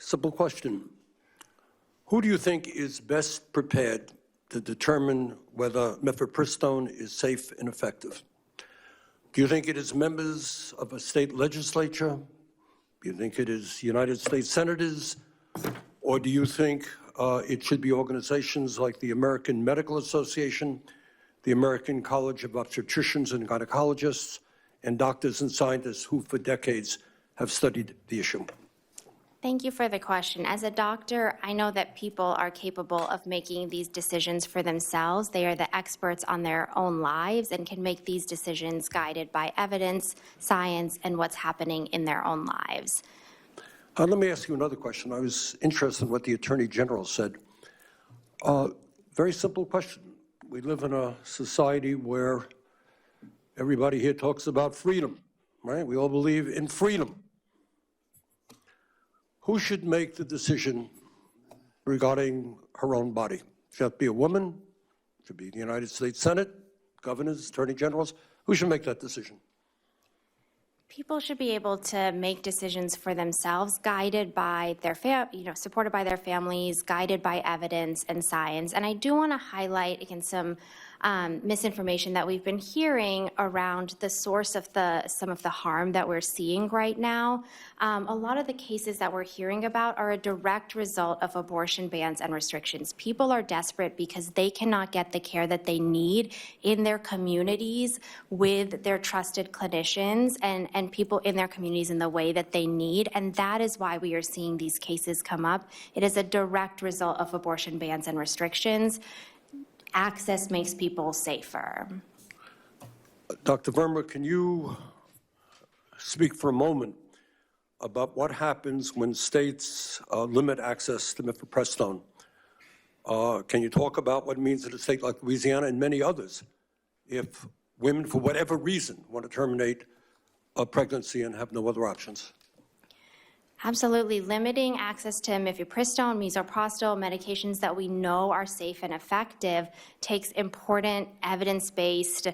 Simple question. Who do you think is best prepared to determine whether Mifepristone is safe and effective? Do you think it is members of a state legislature? Do you think it is United States senators? Or do you think it should be organizations like the American Medical Association, the American College of Obstetricians and Gynecologists, and doctors and scientists who for decades have studied the issue? Thank you for the question. As a doctor, I know that people are capable of making these decisions for themselves. They are the experts on their own lives and can make these decisions guided by evidence, science, and what's happening in their own lives. Let me ask you another question. I was interested in what the Attorney General said. Very simple question. We live in a society where everybody here talks about freedom, right? We all believe in freedom. Who should make the decision regarding her own body? Should it be a woman? Should it be the United States Senate, governors, attorney generals? Who should make that decision? People should be able to make decisions for themselves, guided by their supported by their families, guided by evidence and science. And I do want to highlight again some misinformation that we've been hearing around the source of some of the harm that we're seeing right now. A lot of the cases that we're hearing about are a direct result of abortion bans and restrictions. People are desperate because they cannot get the care that they need in their communities with their trusted clinicians and people in their communities in the way that they need. And that is why we are seeing these cases come up. It is a direct result of abortion bans and restrictions. Access makes people safer. Dr. Verma, can you speak for a moment about what happens when states limit access to Mifepristone? Can you talk about what it means in a state like Louisiana and many others if women, for whatever reason, want to terminate a pregnancy and have no other options? Absolutely. Limiting access to Mifepristone, misoprostol, medications that we know are safe and effective takes important evidence-based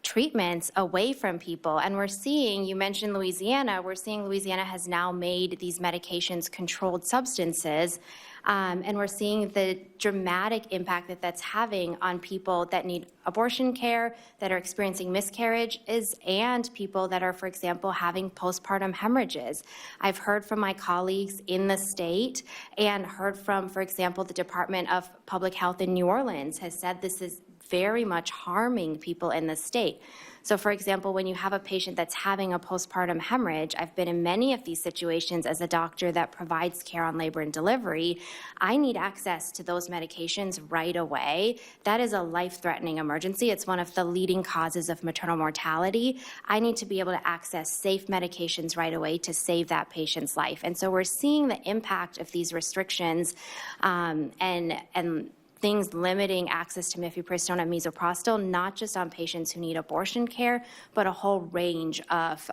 treatments away from people. And we're seeing, you mentioned Louisiana, we're seeing Louisiana has now made these medications controlled substances. And we're seeing the dramatic impact that that's having on people that need abortion care, that are experiencing miscarriages, and people that are, for example, having postpartum hemorrhages. I've heard from my colleagues in the state and heard from, for example, the Department of Public Health in New Orleans has said this is very much harming people in the state. So, for example, when you have a patient that's having a postpartum hemorrhage, I've been in many of these situations as a doctor that provides care on labor and delivery. I need access to those medications right away. That is a life-threatening emergency. It's one of the leading causes of maternal mortality. I need to be able to access safe medications right away to save that patient's life. And so we're seeing the impact of these restrictions and things limiting access to Mifepristone and misoprostol, not just on patients who need abortion care, but a whole range of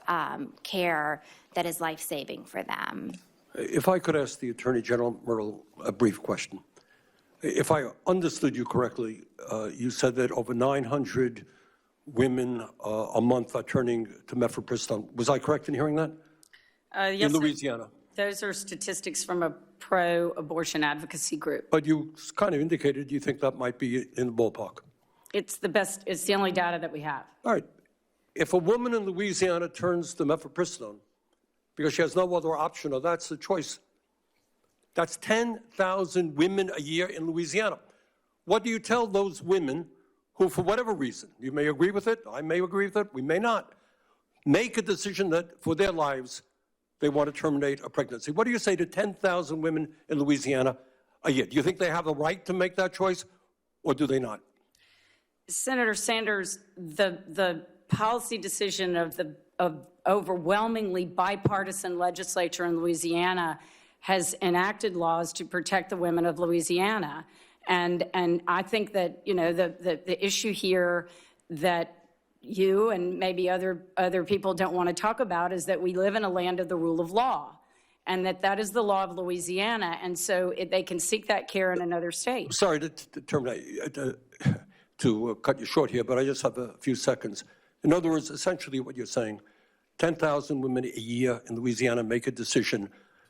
care that is life-saving for them. If I could ask the Attorney General Myrtle a brief question. If I understood you correctly, you said that over 900 women a month are turning to Mifepristone. Was I correct in hearing that? Yes, in Louisiana? Those are statistics from a pro-abortion advocacy group. But you kind of indicated you think that might be in the ballpark. It's the best, it's the only data that we have. All right. If a woman in Louisiana turns to Mifepristone because she has no other option, or that's the choice, that's 10,000 women a year in Louisiana. What do you tell those women who, for whatever reason, you may agree with it, I may agree with it, we may not, make a decision that for their lives they want to terminate a pregnancy? What do you say to 10,000 women in Louisiana a year? Do you think they have the right to make that choice, or do they not? Senator Sanders, the policy decision of the overwhelmingly bipartisan legislature in Louisiana has enacted laws to protect the women of Louisiana. And I think that, you know, the issue here that you and maybe other people don't want to talk about is that we live in a land of the rule of law, and that is the law of Louisiana, and so they can seek that care in another state. Sorry to terminate, to cut you short here, but I just have a few seconds. In other words, essentially what you're saying, 10,000 women a year in Louisiana make a decision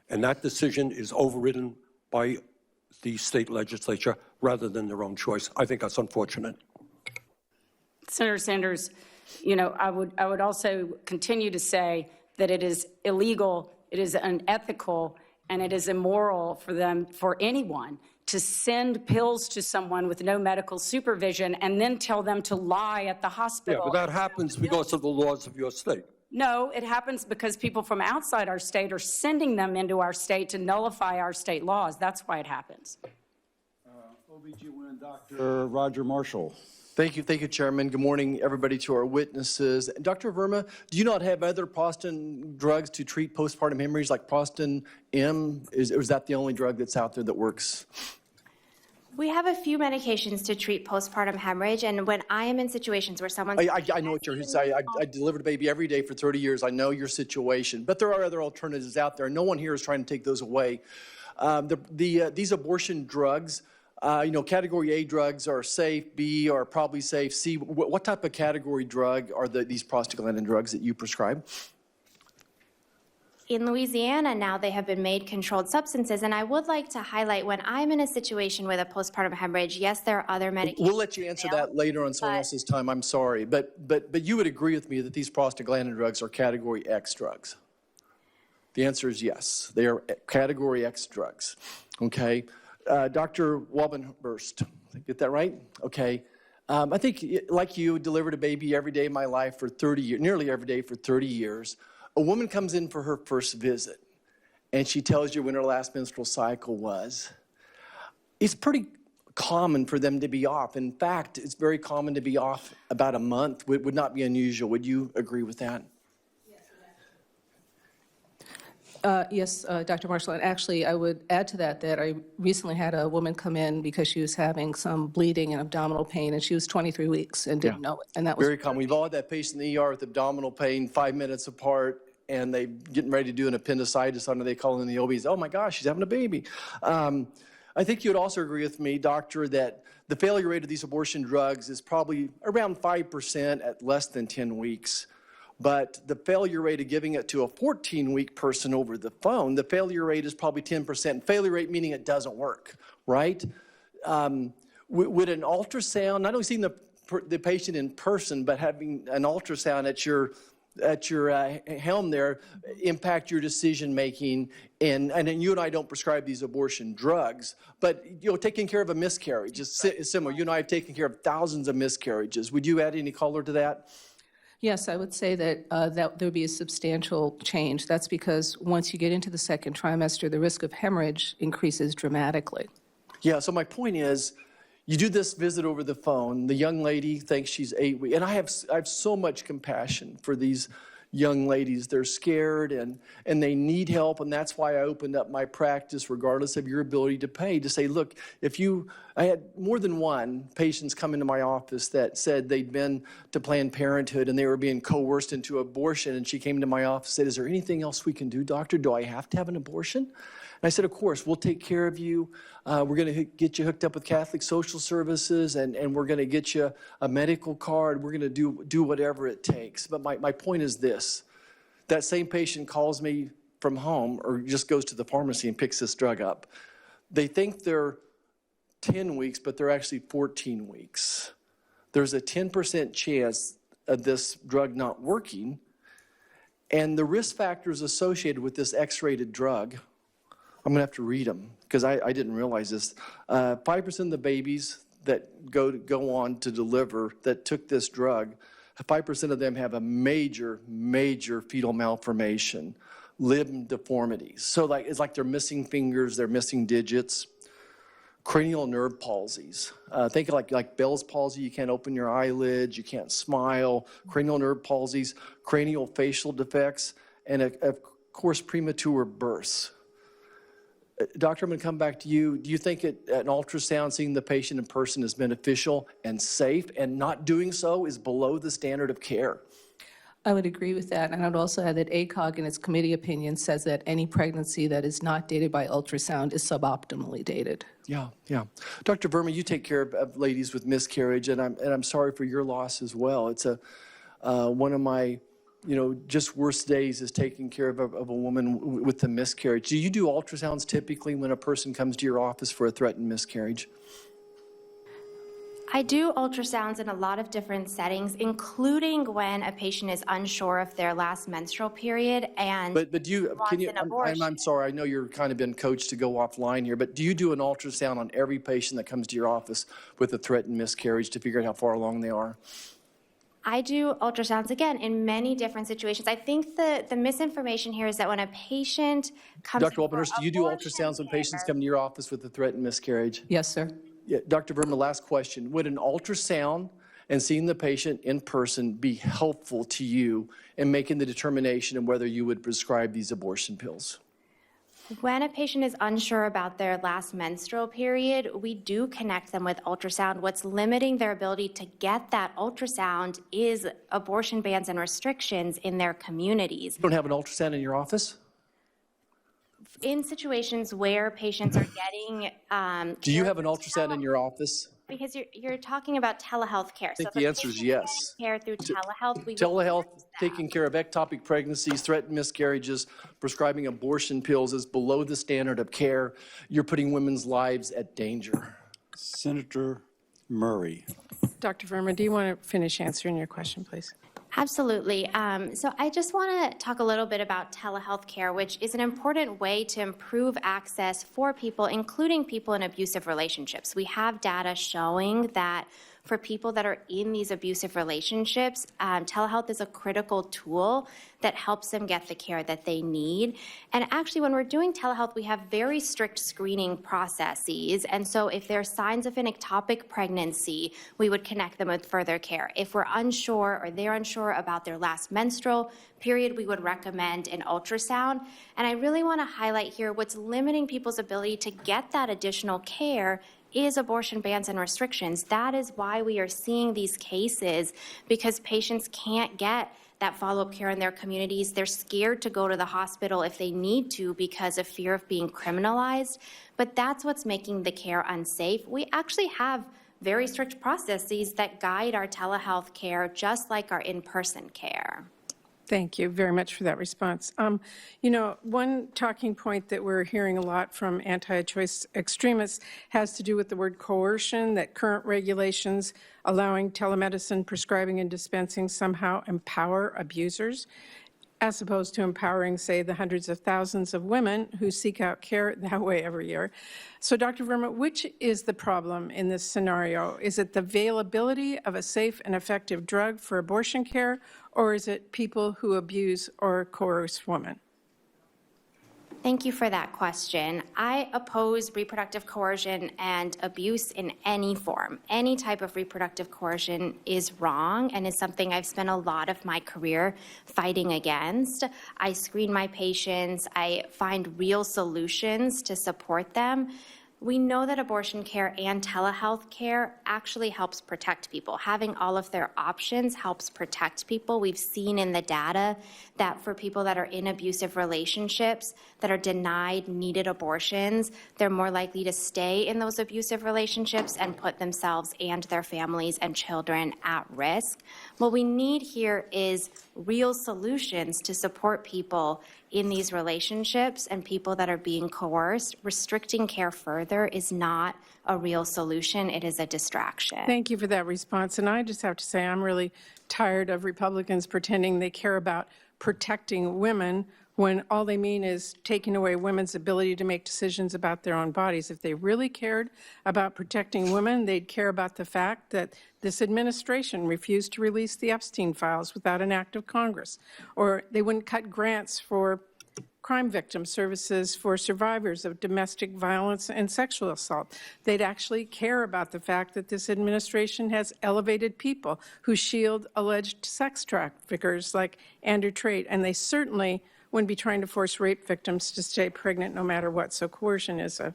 and that decision is overridden by the state legislature rather than their own choice. I think that's unfortunate. Senator Sanders, I would also continue to say that it is illegal, it is unethical, and it is immoral for anyone to send pills to someone with no medical supervision and then tell them to lie at the hospital. Yeah, but that happens because of the laws of your state. No, it happens because people from outside our state are sending them into our state to nullify our state laws. That's why it happens. OBGYN Dr. Roger Marshall. Thank you, Chairman. Good morning, everybody, to our witnesses. Dr. Verma, do you not have other prostacyclin drugs to treat postpartum hemorrhage like Prostin M? Is that the only drug that's out there that works? We have a few medications to treat postpartum hemorrhage, and when I am in situations where someone's... I know what you're saying. I delivered a baby every day for 30 years. I know your situation, but there are other alternatives out there. No one here is trying to take those away. These abortion drugs, Category A drugs are safe, B are probably safe, C. What type of category drug are these prostaglandin drugs that you prescribe? In Louisiana now, they have been made controlled substances, and I would like to highlight when I'm in a situation with a postpartum hemorrhage, yes, there are other medications. We'll let you answer that later on someone else's time, I'm sorry. But you would agree with me that these prostaglandin drugs are Category X drugs? The answer is yes, they are Category X drugs, okay? Dr. Walbenhurst, did I get that right? Okay. I think, like you, delivered a baby every day of my life for 30 years, nearly every day for 30 years. A woman comes in for her first visit, and she tells you when her last menstrual cycle was. It's pretty common for them to be off. In fact, it's very common to be off about a month. Would not be unusual. Would you agree with that? Yes, Dr. Marshall, and actually I would add to that I recently had a woman come in because she was having some bleeding and abdominal pain, and she was 23 weeks and didn't know it. And that was very common. We've all had that patient in the ER with abdominal pain 5 minutes apart, and they getting ready to do an appendicitis on her. They call in the OBs, oh my gosh, she's having a baby. I think you would also agree with me, doctor, that the failure rate of these abortion drugs is probably around 5% at less than 10 weeks. But the failure rate of giving it to a 14-week person over the phone, the failure rate is probably 10%. Failure rate meaning it doesn't work, right? Would an ultrasound, not only seeing the patient in person, but having an ultrasound at your helm there impact your decision making? And you and I don't prescribe these abortion drugs, but taking care of a miscarriage is similar. You and I have taken care of thousands of miscarriages. Would you add any color to that? Yes, I would say that there would be a substantial change. That's because once you get into the second trimester, the risk of hemorrhage increases dramatically. Yeah, so my point is, you do this visit over the phone, the young lady thinks she's 8 weeks, and I have so much compassion for these young ladies. They're scared and they need help, and that's why I opened up my practice, regardless of your ability to pay, to say, look, I had more than one patients come into my office that said they'd been to Planned Parenthood and they were being coerced into abortion, and she came to my office and said, is there anything else we can do, doctor? Do I have to have an abortion? And I said, of course, we'll take care of you. We're going to get you hooked up with Catholic Social Services, and we're going to get you a medical card. We're going to do whatever it takes. But my point is this. That same patient calls me from home or just goes to the pharmacy and picks this drug up. They think they're 10 weeks, but they're actually 14 weeks. There's a 10% chance of this drug not working, and the risk factors associated with this X-rated drug, I'm going to have to read them because I didn't realize this. 5% of the babies that go on to deliver that took this drug, 5% of them have a major fetal malformation, limb deformities. So it's like they're missing fingers, they're missing digits. Cranial nerve palsies. Think of like Bell's palsy, you can't open your eyelids, you can't smile. Cranial nerve palsies, cranial facial defects, and of course premature births. Doctor, I'm going to come back to you. Do you think an ultrasound, seeing the patient in person, is beneficial and safe, and not doing so is below the standard of care? I would agree with that, and I would also add that ACOG in its committee opinion says that any pregnancy that is not dated by ultrasound is suboptimally dated. Yeah. Dr. Verma, you take care of ladies with miscarriage, and I'm sorry for your loss as well. It's one of my just worse days is taking care of a woman with a miscarriage. Do you do ultrasounds typically when a person comes to your office for a threatened miscarriage? I do ultrasounds in a lot of different settings, including when a patient is unsure of their last menstrual period and But do you, wants can you, an abortion. I'm sorry, I know you're kind of been coached to go offline here, but do you do an ultrasound on every patient that comes to your office with a threatened miscarriage to figure out how far along they are? I do ultrasounds, again, in many different situations. I think the misinformation here is that when a patient comes Dr. in for Walpenhurst, do you do abortion ultrasounds when patients care- come to your office with a threatened miscarriage? Yes, sir. Yeah, Dr. Verma, last question. Would an ultrasound and seeing the patient in person be helpful to you in making the determination of whether you would prescribe these abortion pills? When a patient is unsure about their last menstrual period, we do connect them with ultrasound. What's limiting their ability to get that ultrasound is abortion bans and restrictions in their communities. You don't have an ultrasound in your office? In situations where patients are getting Do you have an ultrasound in your office? Because you're talking about telehealth care. I think the answer is yes. Care through telehealth. We would Telehealth, use that. taking care of ectopic pregnancies, threatened miscarriages, prescribing abortion pills is below the standard of care. You're putting women's lives at danger. Senator Murray. Dr. Verma, do you want to finish answering your question, please? Absolutely. So I just want to talk a little bit about telehealth care, which is an important way to improve access for people, including people in abusive relationships. We have data showing that for people that are in these abusive relationships, telehealth is a critical tool that helps them get the care that they need. And actually, when we're doing telehealth, we have very strict screening processes. And so if there are signs of an ectopic pregnancy, we would connect them with further care. If we're unsure or they're unsure about their last menstrual period, we would recommend an ultrasound. And I really want to highlight here what's limiting people's ability to get that additional care is abortion bans and restrictions. That is why we are seeing these cases, because patients can't get that follow-up care in their communities. They're scared to go to the hospital if they need to because of fear of being criminalized. But that's what's making the care unsafe. We actually have very strict processes that guide our telehealth care, just like our in-person care. Thank you very much for that response. One talking point that we're hearing a lot from anti-choice extremists has to do with the word coercion, that current regulations allowing telemedicine prescribing and dispensing somehow empower abusers, as opposed to empowering, say, the hundreds of thousands of women who seek out care that way every year. So, Dr. Verma, which is the problem in this scenario? Is it the availability of a safe and effective drug for abortion care, or is it people who abuse or coerce women? Thank you for that question. I oppose reproductive coercion and abuse in any form. Any type of reproductive coercion is wrong and is something I've spent a lot of my career fighting against. I screen my patients. I find real solutions to support them. We know that abortion care and telehealth care actually helps protect people. Having all of their options helps protect people. We've seen in the data that for people that are in abusive relationships that are denied needed abortions, they're more likely to stay in those abusive relationships and put themselves and their families and children at risk. What we need here is real solutions to support people in these relationships and people that are being coerced. Restricting care further is not a real solution. It is a distraction. Thank you for that response. And I just have to say I'm really tired of Republicans pretending they care about protecting women when all they mean is taking away women's ability to make decisions about their own bodies. If they really cared about protecting women, they'd care about the fact that this administration refused to release the Epstein files without an act of Congress, or they wouldn't cut grants for crime victim services for survivors of domestic violence and sexual assault. They'd actually care about the fact that this administration has elevated people who shield alleged sex traffickers like Andrew Tate, and they certainly wouldn't be trying to force rape victims to stay pregnant no matter what. So coercion is a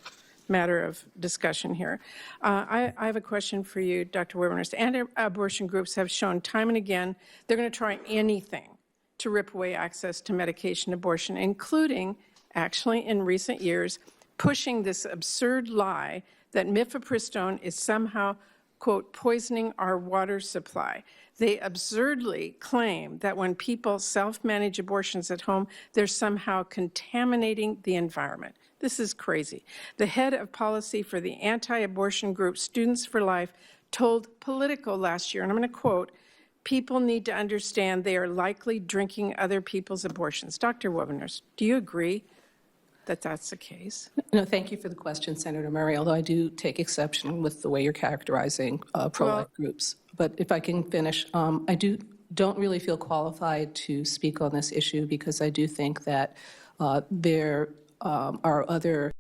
matter of discussion here. I have a question for you, Dr. Weber-Nurse. Anti-abortion groups have shown time and again they're going to try anything to rip away access to medication abortion, including, actually in recent years, pushing this absurd lie that Mifepristone is somehow quote, poisoning our water supply. They absurdly claim that when people self-manage abortions at home, they're somehow contaminating the environment. This is crazy. The head of policy for the anti-abortion group Students for Life told Politico last year, and I'm going to quote, "People need to understand they are likely drinking other people's abortions." Dr. Wobbeners, do you agree that that's the case? No, thank you for the question, Senator Murray, although I do take exception with the way you're characterizing pro-life groups. But if I can finish, I don't really feel qualified to speak on this issue because I do think that there are other